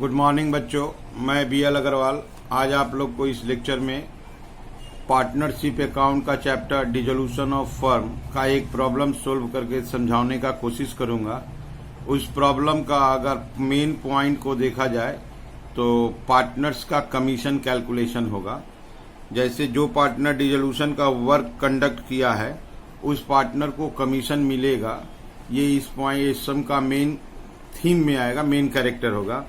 Good morning बच्चों, मैं BL Agarwal आज आप लोग को इस लेक्चर में पार्टनरशिप अकाउंट का चैप्टर डिसोल्यूशन ऑफ फर्म का एक प्रॉब्लम सोल्व करके समझाने का कोशिश करूंगा। उस प्रॉब्लम का अगर मेन पॉइंट को देखा जाए तो पार्टनर्स का कमीशन कैलकुलेशन होगा। जैसे जो पार्टनर डिसोल्यूशन का वर्क कंडक्ट किया है उस पार्टनर को कमीशन मिलेगा। ये इस पॉइंट इस सम का मेन थीम में आएगा, मेन कैरेक्टर होगा।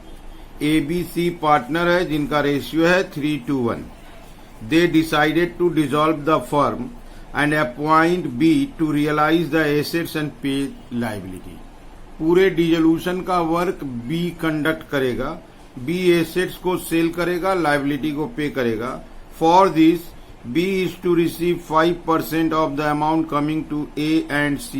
ABC पार्टनर है जिनका रेशियो है 3:1। They decided to dissolve the firm and appoint B to realise the assets and pay liability. पूरे डिसोल्यूशन का वर्क B कंडक्ट करेगा। B एसेट्स को सेल करेगा, लायबिलिटी को पे करेगा। For this B is to receive 5% of the amount coming to A and C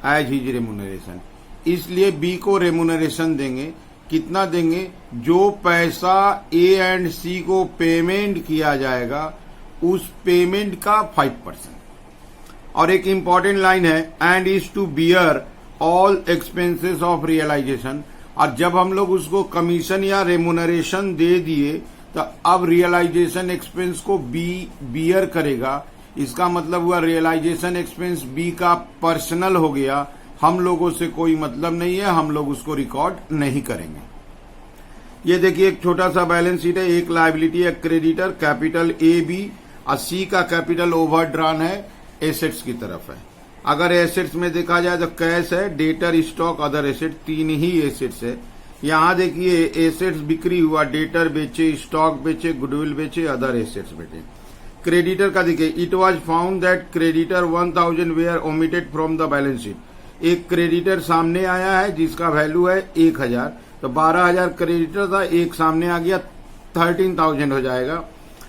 as his remuneration. इसलिए B को remuneration देंगे। कितना देंगे? जो पैसा A एंड C को पेमेंट किया जाएगा उस पेमेंट का 5%। और एक इंपॉर्टेंट लाइन है, and is to bear all expenses of realisation. और जब हम लोग उसको कमीशन या रेमुनरेशन दे दिए तो अब रियलाइजेशन एक्सपेंस को B बियर करेगा। इसका मतलब हुआ रियलाइजेशन एक्सपेंस B का पर्सनल हो गया। हम लोगों से कोई मतलब नहीं है, हम लोग उसको रिकॉर्ड नहीं करेंगे। ये देखिए एक छोटा सा बैलेंस शीट है। एक लायबिलिटी है क्रेडिटर कैपिटल AB और C का कैपिटल ओवरड्रान है, एसेट्स की तरफ है। अगर एसेट्स में देखा जाए तो कैश है, डेटर, स्टॉक, अदर एसेट, तीन ही एसेट्स है। यहाँ देखिए एसेट्स बिक्री हुआ, डेटर बेचे, स्टॉक बेचे, गुडविल बेचे, अदर एसेट्स बेचे। क्रेडिटर का देखिए, it was found that creditor 1000 were omitted from the balance sheet. एक क्रेडिटर सामने आया है जिसका वैल्यू है 1000, तो 12000 क्रेडिटर था, एक सामने आ गया 13000 हो जाएगा।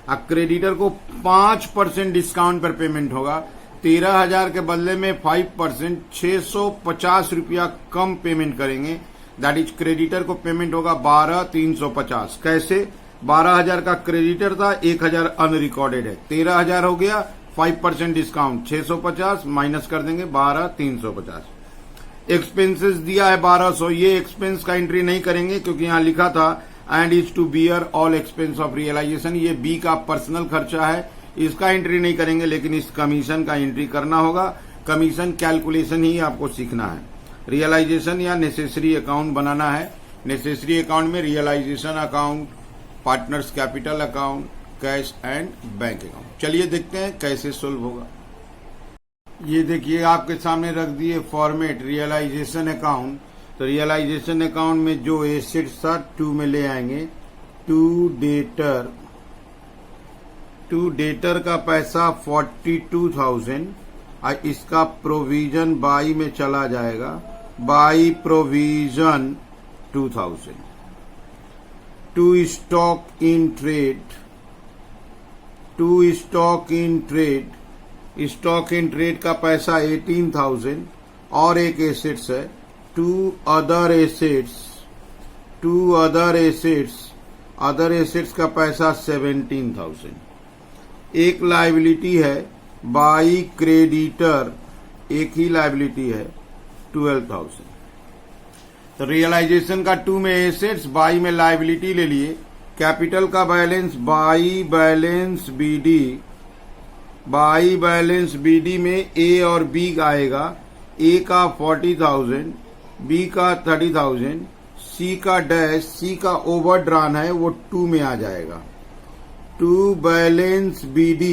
अब क्रेडिटर को 5% डिस्काउंट पर पेमेंट होगा। 13000 के बदले में 5% 650 रुपया कम पेमेंट करेंगे। दैट इज क्रेडिटर को पेमेंट होगा 12350। कैसे? 12000 का क्रेडिटर था, 1000 अनरिकॉर्डेड है, 13000 हो गया, 5% डिस्काउंट 650 माइनस कर देंगे 12350। एक्सपेंसेस दिया है 1200। ये एक्सपेंस का एंट्री नहीं करेंगे क्योंकि यहाँ लिखा था and is to bear all expense of realisation. ये B का पर्सनल खर्चा है, इसका एंट्री नहीं करेंगे, लेकिन इस कमीशन का एंट्री करना होगा। कमीशन कैलकुलेशन ही आपको सीखना है। रियलाइजेशन या नेसेसरी अकाउंट बनाना है। नेसेसरी अकाउंट में realisation account, partners capital account, cash and bank account. चलिए देखते हैं कैसे सोल्व होगा। ये देखिए आपके सामने रख दिए फॉर्मेट रियलाइजेशन अकाउंट। तो रियलाइजेशन अकाउंट में जो एसेट्स था 2 में ले आएंगे। टू डेटर का पैसा 42000 और इसका प्रोविजन बाई में चला जाएगा। By provision 2000। To stock in trade, stock in trade का पैसा 18000 और एक एसेट्स है। टू अदर एसेट्स का पैसा 17000। एक लायबिलिटी है बाई क्रेडिटर, एक ही लायबिलिटी है 12000। तो रियलाइजेशन का 2 में एसेट्स, बाई में लायबिलिटी ले लिए। कैपिटल का बैलेंस बाई बैलेंस BD में A और B आएगा। A का 40000, B का 30000, C का डैश, C का ओवरड्रान है वो 2 में आ जाएगा। To balance BD,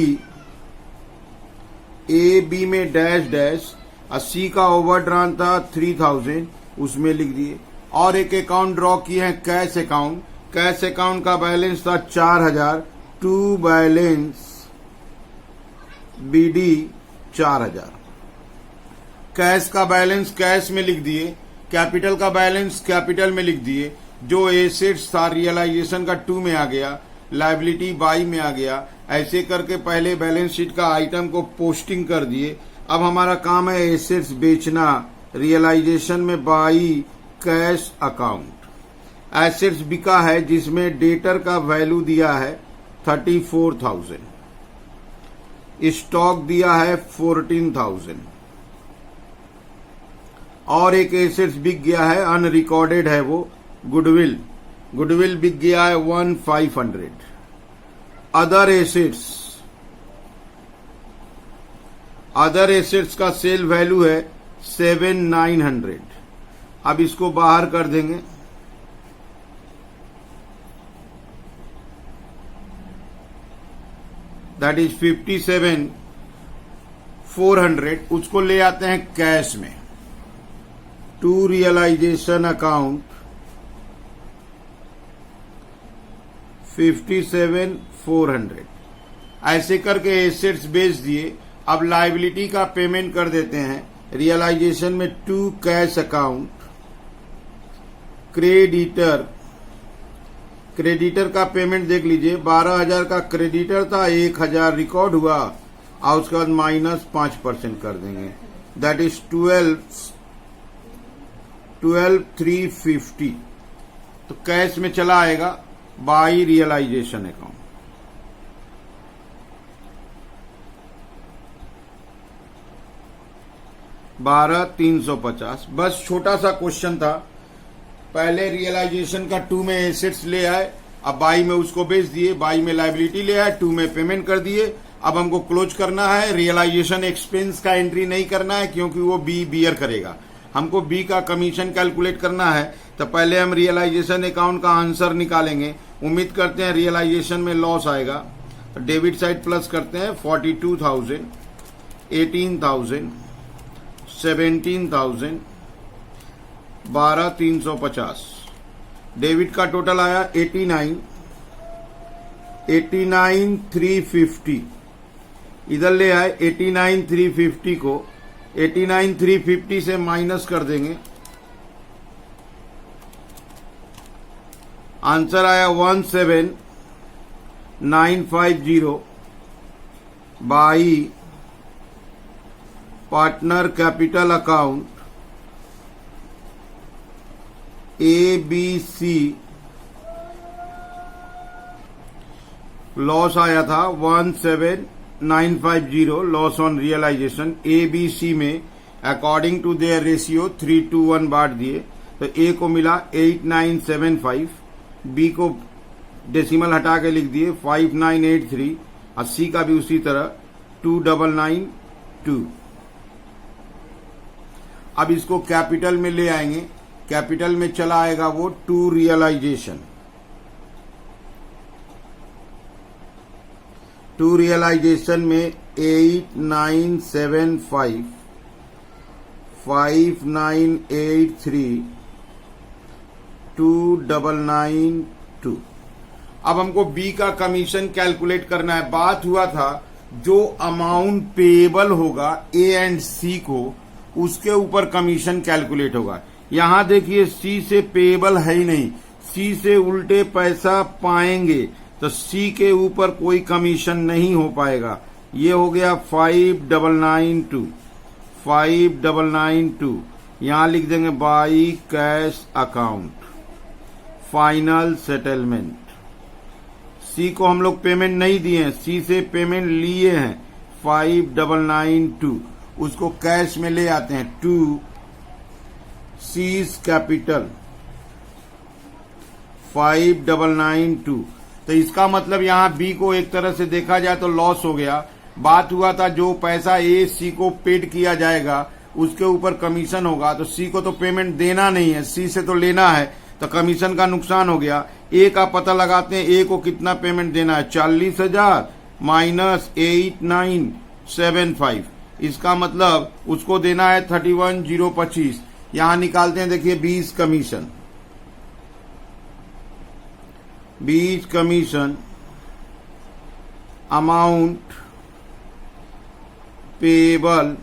A B में डैश और C का ओवरड्रान था 3000, उसमें लिख दिए। और एक अकाउंट ड्रॉ किए हैं कैश अकाउंट। कैश अकाउंट का बैलेंस था 4000। To balance BD 4000। कैश का बैलेंस कैश में लिख दिए, कैपिटल का बैलेंस कैपिटल में लिख दिए। जो एसेट्स था रियलाइजेशन का 2 में आ गया, लायबिलिटी बाई में आ गया। ऐसे करके पहले बैलेंस शीट का आइटम को पोस्टिंग कर दिए। अब हमारा काम है एसेट्स बेचना। रियलाइजेशन में बाई कैश अकाउंट। एसेट्स बिका है जिसमें डेटर का वैल्यू दिया है 34000, स्टॉक दिया है 14000 और एक एसेट्स बिक गया है, अनरिकॉर्डेड है वो गुडविल गुडविल बिक गया है 1500। अदर एसेट्स का सेल वैल्यू है 7900। अब इसको बाहर कर देंगे। That is 57,400। उसको ले आते हैं कैश में टू रियलाइजेशन अकाउंट 57,400। ऐसे करके एसेट्स बेच दिए। अब लायबिलिटी का पेमेंट कर देते हैं रियलाइजेशन में टू कैश अकाउंट क्रेडिटर का पेमेंट देख लीजिए। 12,000 का क्रेडिटर था, 1,000 रिकॉर्ड हुआ और उसके बाद -5% कर देंगे। That is 12,350। तो कैश में चला आएगा बाई रियलाइजेशन अकाउंट। $12,350। बस छोटा सा क्वेश्चन था। पहले रियलाइजेशन का 2 में एसेट्स ले आए, अब बाई में उसको बेच दिए, बाई में लायबिलिटी ले आए, 2 में पेमेंट कर दिए। अब हमको क्लोज करना है। रियलाइजेशन एक्सपेंस का एंट्री नहीं करना है क्योंकि वो बी बियर करेगा। हमको बी का कमीशन कैलकुलेट करना है। तो पहले हम रियलाइजेशन अकाउंट का आंसर निकालेंगे। उम्मीद करते हैं रियलाइजेशन में लॉस आएगा। तो डेबिट साइड प्लस करते हैं 42,000, 18,000, 17,000, 12,350। डेबिट का टोटल आया 89,350। इधर ले आए 89,350 को 89,350 से माइनस कर देंगे। आंसर आया 17,950 by partner capital account ABC। Loss आया था 17,950 लॉस ऑन रियलाइजेशन। ABC में अकॉर्डिंग टू देयर रेशियो 3:1 बांट दिए। तो A को मिला 8975, B को डेसिमल हटा के लिख दिए 5983 और C का भी उसी तरह 2992। अब इसको कैपिटल में ले आएंगे। कैपिटल में चला आएगा वो टू रियलाइजेशन। टू रियलाइजेशन में 8975, 5983, 2992। अब हमको बी का कमीशन कैलकुलेट करना है। बात हुआ था जो अमाउंट पेएबल होगा ए एंड सी को, उसके ऊपर कमीशन कैलकुलेट होगा। यहां देखिए सी से पेएबल है ही नहीं, सी से उल्टे पैसा पाएंगे तो सी के ऊपर कोई कमीशन नहीं हो पाएगा। ये हो गया 5,992। यहां लिख देंगे by cash account final settlement. C को हम लोग पेमेंट नहीं दिए हैं, सी से पेमेंट लिए हैं 5,992। उसको कैश में ले आते हैं टू सीज कैपिटल 5,992। तो इसका मतलब यहां बी को एक तरह से देखा जाए तो लॉस हो गया। बात हुआ था जो पैसा ए सी को पेड किया जाएगा उसके ऊपर कमीशन होगा, तो सी को तो पेमेंट देना नहीं है, सी से तो लेना है, तो कमीशन का नुकसान हो गया। ए का पता लगाते हैं, ए को कितना पेमेंट देना है 40,000 माइनस 8975। इसका मतलब उसको देना है 31,025। यहां निकालते हैं, देखिए 20 commission, 20 commission amount payable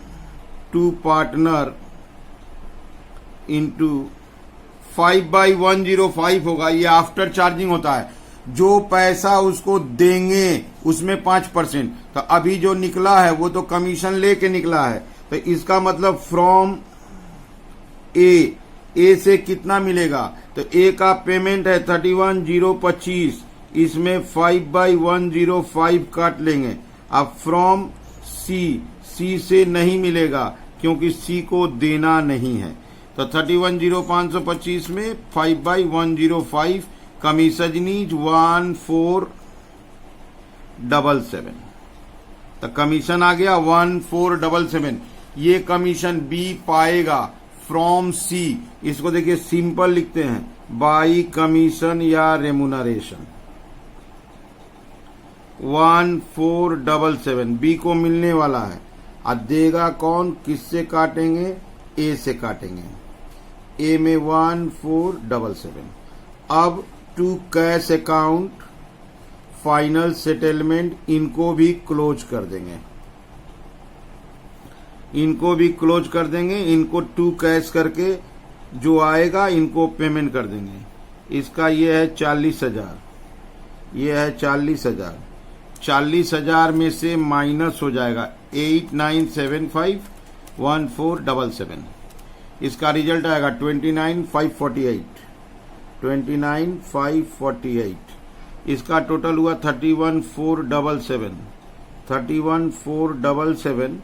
to partner into 5/105 होगा। ये आफ्टर चार्जिंग होता है। जो पैसा उसको देंगे उसमें 5%। तो अभी जो निकला है वो तो कमीशन लेके निकला है। तो इसका मतलब फ्रॉम ए से कितना मिलेगा, तो ए का पेमेंट है 31,025, इसमें 5/105 काट लेंगे। अब फ्रॉम सी से नहीं मिलेगा क्योंकि सी को देना नहीं है। तो 31,525 में 5/105 कमीशन इज 1477, तो कमीशन आ गया 1477। ये कमीशन बी पाएगा फ्रॉम सी, इसको देखिए सिंपल लिखते हैं, बाई कमीशन या रेमुनरेशन। 1477 बी को मिलने वाला है। अब देगा कौन, किससे काटेंगे, ए से काटेंगे, ए में 1477। अब to cash account final settlement, इनको भी क्लोज कर देंगे, इनको भी क्लोज कर देंगे, इनको टू कैश करके जो आएगा इनको पेमेंट कर देंगे। इसका ये है 40,000, ये है 40,000। 40,000 में से माइनस हो जाएगा 89751477। इसका रिजल्ट आएगा 29,548, 29,548। इसका टोटल हुआ 31,477, 31,477।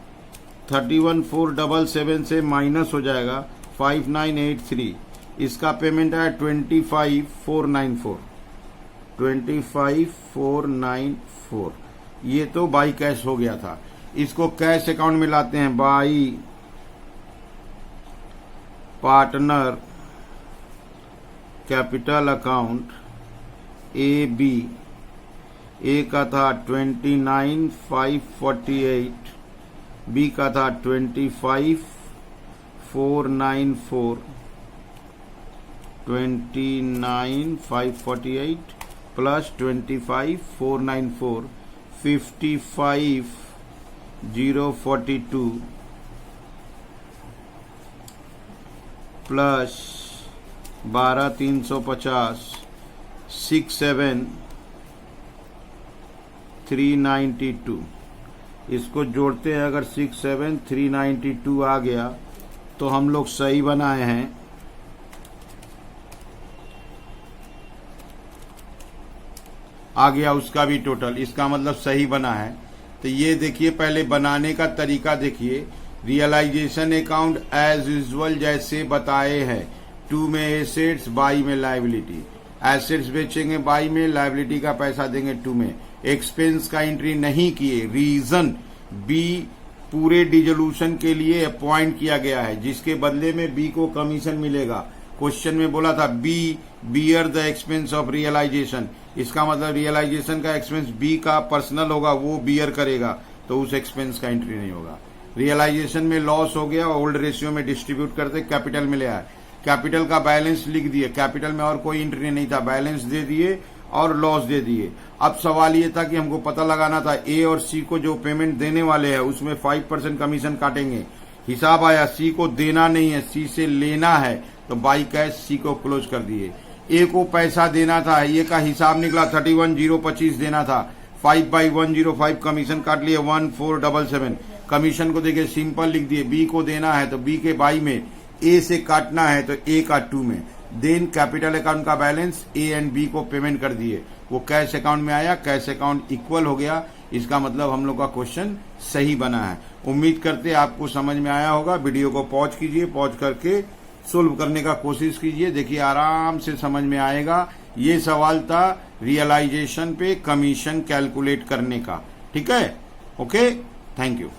31,477 से माइनस हो जाएगा 5,983। इसका पेमेंट आया 25,494, 25,494। ये तो बाई कैश हो गया था। इसको कैश अकाउंट में लाते हैं, by partner capital account A B. A का था 29,548, बी का था 25,494, 29,548 प्लस 25,494, 55,042 प्लस 12,350, 67,392। इसको जोड़ते हैं, अगर 67,392 आ गया तो हम लोग सही बनाए हैं। आ गया उसका भी टोटल, इसका मतलब सही बना है। तो ये देखिए, पहले बनाने का तरीका देखिए। रियलाइजेशन अकाउंट एज यूजुअल जैसे बताए हैं, टू में एसेट्स, बाई में लायबिलिटी। एसेट्स बेचेंगे बाई में, लायबिलिटी का पैसा देंगे टू में। एक्सपेंस का एंट्री नहीं किए, रीजन बी पूरे डिसोल्यूशन के लिए अपॉइंट किया गया है, जिसके बदले में बी को कमीशन मिलेगा। क्वेश्चन में बोला था B bear the expense of realisation, इसका मतलब रियलाइजेशन का एक्सपेंस बी का पर्सनल होगा, वो बियर करेगा, तो उस एक्सपेंस का एंट्री नहीं होगा। रियलाइजेशन में लॉस हो गया, ओल्ड रेशियो में डिस्ट्रीब्यूट करते कैपिटल में ले आए, कैपिटल का बैलेंस लिख दिए, कैपिटल में और कोई एंट्री नहीं था, बैलेंस दे दिए और लॉस दे दिए। अब सवाल ये था कि हमको पता लगाना था ए और सी को जो पेमेंट देने वाले हैं उसमें 5% कमीशन काटेंगे। हिसाब आया सी को देना नहीं है, सी से लेना है, तो बाई कैश सी को क्लोज कर दिए। ए को पैसा देना था, ए का हिसाब निकला 31,025 देना था, 5/105 कमीशन काट लिए 1477। कमीशन को देखिए सिंपल लिख दिए, बी को देना है तो बी के बाई में, ए से काटना है तो ए का टू में। देन कैपिटल अकाउंट का बैलेंस ए एंड बी को पेमेंट कर दिए, वो कैश अकाउंट में आया, कैश अकाउंट इक्वल हो गया। इसका मतलब हम लोग का क्वेश्चन सही बना है। उम्मीद करते आपको समझ में आया होगा। वीडियो को पॉज कीजिए, पॉज करके सोल्व करने का कोशिश कीजिए, देखिए आराम से समझ में आएगा। ये सवाल था रियलाइजेशन पे कमीशन कैलकुलेट करने का। ठीक है, ओके, थैंक यू।